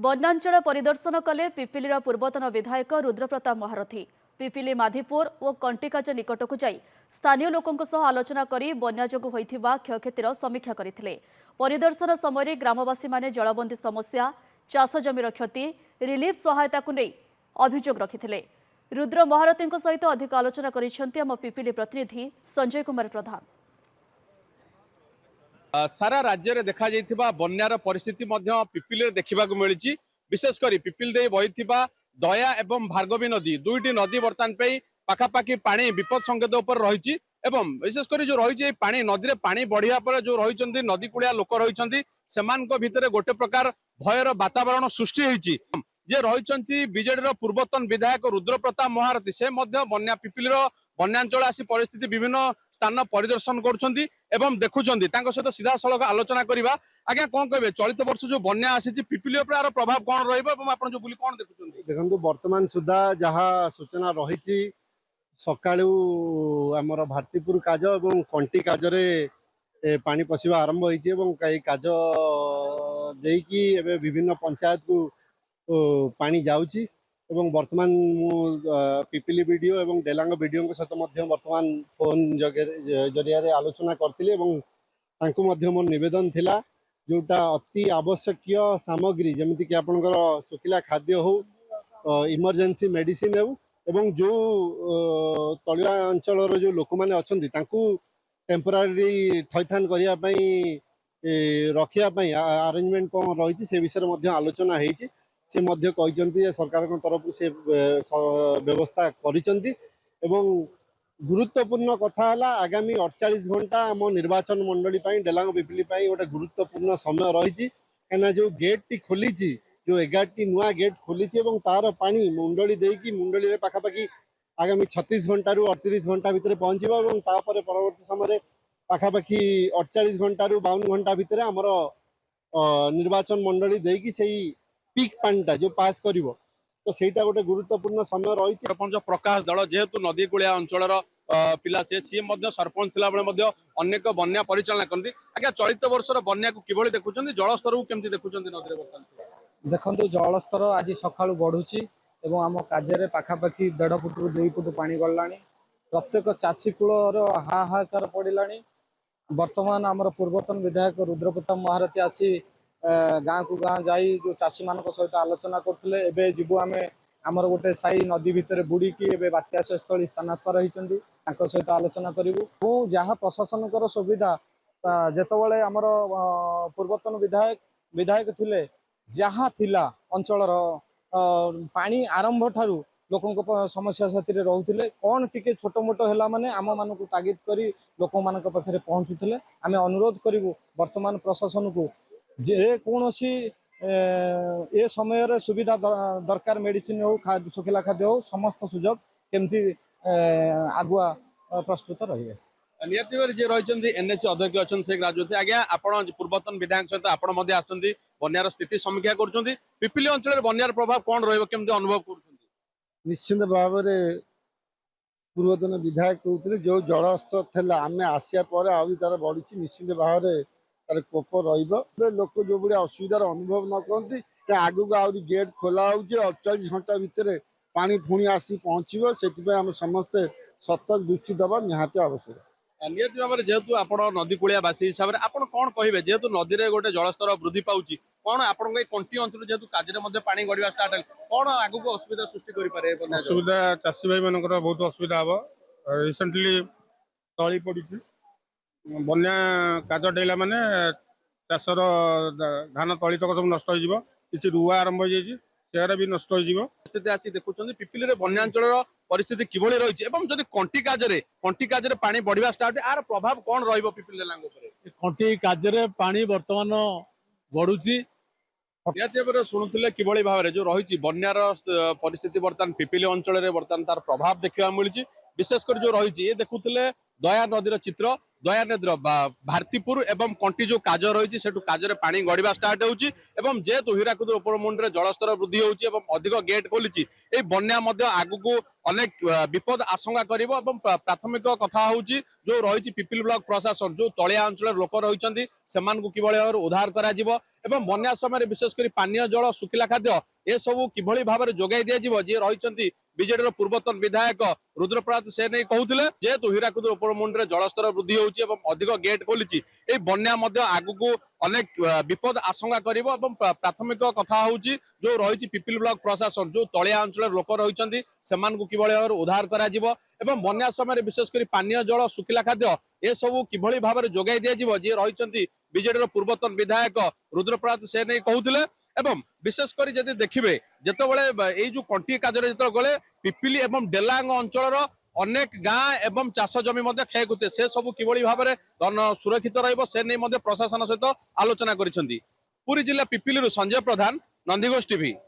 ବନ୍ୟାଞ୍ଚଳ ପରିଦର୍ଶନ କଲେ ପିପିଲିର ପୂର୍ବତନ ବିଧାୟକ ରୁଦ୍ରପ୍ରତାପ ମହାରଥୀ। ପିପିଲି ମାଧିପୁର ଓ କଣ୍ଟିକାଜ ନିକଟକୁ ଯାଇ ସ୍ଥାନୀୟ ଲୋକଙ୍କ ସହ ଆଲୋଚନା କରି ବନ୍ୟା ଯୋଗୁଁ ହୋଇଥିବା କ୍ଷୟକ୍ଷତିର ସମୀକ୍ଷା କରିଥିଲେ। ପରିଦର୍ଶନ ସମୟରେ ଗ୍ରାମବାସୀମାନେ ଜଳବନ୍ଦୀ ସମସ୍ୟା, ଚାଷ ଜମିର କ୍ଷତି, ରିଲିଫ ସହାୟତାକୁ ନେଇ ଅଭିଯୋଗ ରଖିଥିଲେ। ରୁଦ୍ର ମହାରଥୀଙ୍କ ସହିତ ଅଧିକ ଆଲୋଚନା କରିଛନ୍ତି ଆମ ପିପିଲି ପ୍ରତିନିଧି ସଞ୍ଜୟ କୁମାର ପ୍ରଧାନ। सारा राज्य में देखा बन्यार परिस्थिति पिपिली देखा मिली। विशेषकर पिपिली दे बही दया एवं भार्गवी नदी दुईटी नदी बर्तमान पाखापाखि पानी विपद संकेत उपर रही। विशेषकर जो रही पानी नदी में पानी बढ़िया पर जो रही नदी कूलिया लोक रही भितर गोटे प्रकार भयर वातावरण सृष्टि होती। जे रही बीजेडी पूर्वतन विधायक रुद्रप्रताप महारथी से बन्या पिपिली बन्यांचल आसी परिस्थिति विभिन्न स्थान परिदर्शन कर देखुं सहित सीधा सड़क आलोचना करवा। आज्ञा कौन कहे चलित वर्ष जो बन्या आसी पिपिली प्रभाव कौन रहा जो बुली कौन देखुं देखो वर्तमान सुधा जहाँ सूचना रही सकाळू आमर भारतीपुर काज और कंटी काजरे पानी पशिबा आरंभ होई काज देकी विभिन्न पंचायत को पानी जाउची। एवं वर्तमान पिपिली वीडियो एवं डेलांग वीडियो सहित वर्तमान फोन जरिया आलोचना करथिले मोर निवेदन थिला जोटा अति आवश्यक सामग्री जमिति कि आपनकर सुखिला खाद्य हो इमरजेंसी मेडिसिन एवं जो तलिया अंचल जो लोक मैंने अच्छा टेम्पोरारी थैथान करने रखापी आरेंजमेंट कौन रही से विषय में आलोचना होती। से सरकार तरफ से व्यवस्था करिसेंती। गुरुत्वपूर्ण कथा है आगामी 48 घंटा आम निर्वाचन मंडली डेलांग पिपिली गोटे गुरुत्वपूर्ण समय रही कहीं जो गेट टी खोली जो 11टी नुआ गेट खोली तार पानी मुंडली देकी मुंडली पाखापाखि आगामी 36 घंटा रु 38 घंटा भितर पहुंचब परवर्ती समय पाखापाखि 48 घंटा रु 52 घंटा भितर आमर निर्वाचन मंडली देकी पीक पानीटा जो पास कर तो सहीटा गोटे गुरुत्वपूर्ण समय रही। सरपंच प्रकाश दल जेहेतु नदी कूलिया अंचल पिला सी सरपंच थिला बेले अनेक बन्या परिचालना करती। आज्ञा चलित वर्ष बन्या को किभली देखुं जलस्तर को केमती देखुं नदी में देखो जलस्तर आज सका बढ़ुची एवं आम कार्य पाखापाखि 1.5 फुट रु 2 फुट पानी गला। प्रत्येक चाषी कूलर हाहाकार पड़ा। वर्तमान आमर पूर्वतन विधायक रुद्रप्रताप महारथी आसी गाँ को गाँ जाई जो चाषी मान सहित आलोचना करते जीवु आम आमर गोटे साई नदी भितर बुड़ीकी बात्याश्रयस्थली स्थानांतर होती सहित आलोचना करूँ जहाँ प्रशासन सुविधा जितेबाला आमर पूर्वतन विधायक थिले जहाँ थिला अंचलर पानी आरंभ ठारू लोकों समस्या साथी रोते कौन टिके छोट मोट है माने आम मान को तागिद कर लोक मान पाखे पहुँचुले। आम अनुरोध करूँ वर्तमान प्रशासन को जे कौन सी ए समय सुविधा दरकार मेडिसिन हो सुखिला खाद्य हो समस्त सुजोग केमती आगुआ प्रस्तुत रही। निहती रही एनएससी अध्यक्ष अच्छा शेख राजवती आज्ञा आपण पूर्वतन विधायक सहित आप बन्यार स्थिति समीक्षा कर पिपिली अंचल बन्यार प्रभाव कौन रही अनुभव कर निश्चिंत भाव में पूर्वतन विधायक कहते जो जलस्तर थे आम आसिया तार बढ़ी निश्चिंत भाव में तार कोप रोक जो भाई असुविधार अनुभव न करती आगू आहरी गेट खोला हो 48 घंटा भितर पानी पुणी आसी पहुँचो से आम समस्ते सतर्क दृष्टि देवा निहाती आवश्यक। निहती भाव में जेहेतु आप नदी कूलियावासी हिसाब से आप कौन कहे जेहेतु नदी में गोटे जलस्तर वृद्धि पाँच कौन आप कंटी अंचल जेहेतु कार्य पानी गड़ा स्टार्ट है कौन आगू असुविधा सृष्टि करे असुविधा चाषी भाई मान बहुत असुविधा हम रिसेंटली तली पड़ी बन्या काज डेला माने चाषर धान तली तक सब नष्ट हो किसी रुआ आरंभ हो सेरा भी नष्ट हो स्थिति आसी देखुं पिपिली बन्यांचल परिस्थिति किभली रही जब कंटी काजरे पानी बढ़िया स्टार्ट यार प्रभाव कौन रिपिली कंटी काजरे पानी बर्तमान बढ़ुची निहती शुणुले किभली भाव में जो रही बन्यार परिस्थिति बर्तमान पिपिली अंचल बर्तमान तार प्रभाव देखा मिली। विशेषकर जो रही ये देखुले दया नदीर चित्र दया नदीर भारतीपुर एवं कंटी जो काज रही है काजरे पानी गड़िया स्टार्ट होती जेहेतु हीराकुद उपरमुंडे जलस्तर वृद्धि होती अधिक गेट खोली बन्या आगू अनेक विपद आशंका करिवो एवं प्राथमिक कथा होची जो रही पिपिल ब्लॉक प्रशासन जो तलिया अंचल लोक रही किभली भाव उद्धार करा जिवो एवं बन्या समय विशेषकर पानीय जल सुखिला खाद्य ए सबू किभली भाव जोगाई दिया जी रही बीजेडी पूर्वतन विधायक रुद्रप्रसाद से नहीं कहते जेहेतु हीराकुद उपरमुंडे जलस्तर वृद्धि होती अधिक गेट खोली बन्या आगू अनेक विपद आशंका करिवो एवं प्राथमिक कथा होची जो रही पिपिल ब्लॉक प्रशासन जो तलिया अंचल लोक रही किभली भाव उद्धार करा जिवो एवं बन्या समय विशेषकर पानीय जल सुखिला खाद्य ए सबू किभली भाव जोगाई दिया जी रही बीजेडी पूर्वतन विधायक रुद्रप्रसाद से नहीं कहते एवं विशेषकर जदि देखिए जितेबाला जो कंटी काजरे गले पिपिली एवं डेलांग अंचल अनेक गाँ एवं चाष जमी क्षय होते से सबू किभली भाव में सुरक्षित रही प्रशासन सहित आलोचना कर पुरी जिला पिपिली संजय प्रधान नंदीघोष टीवी।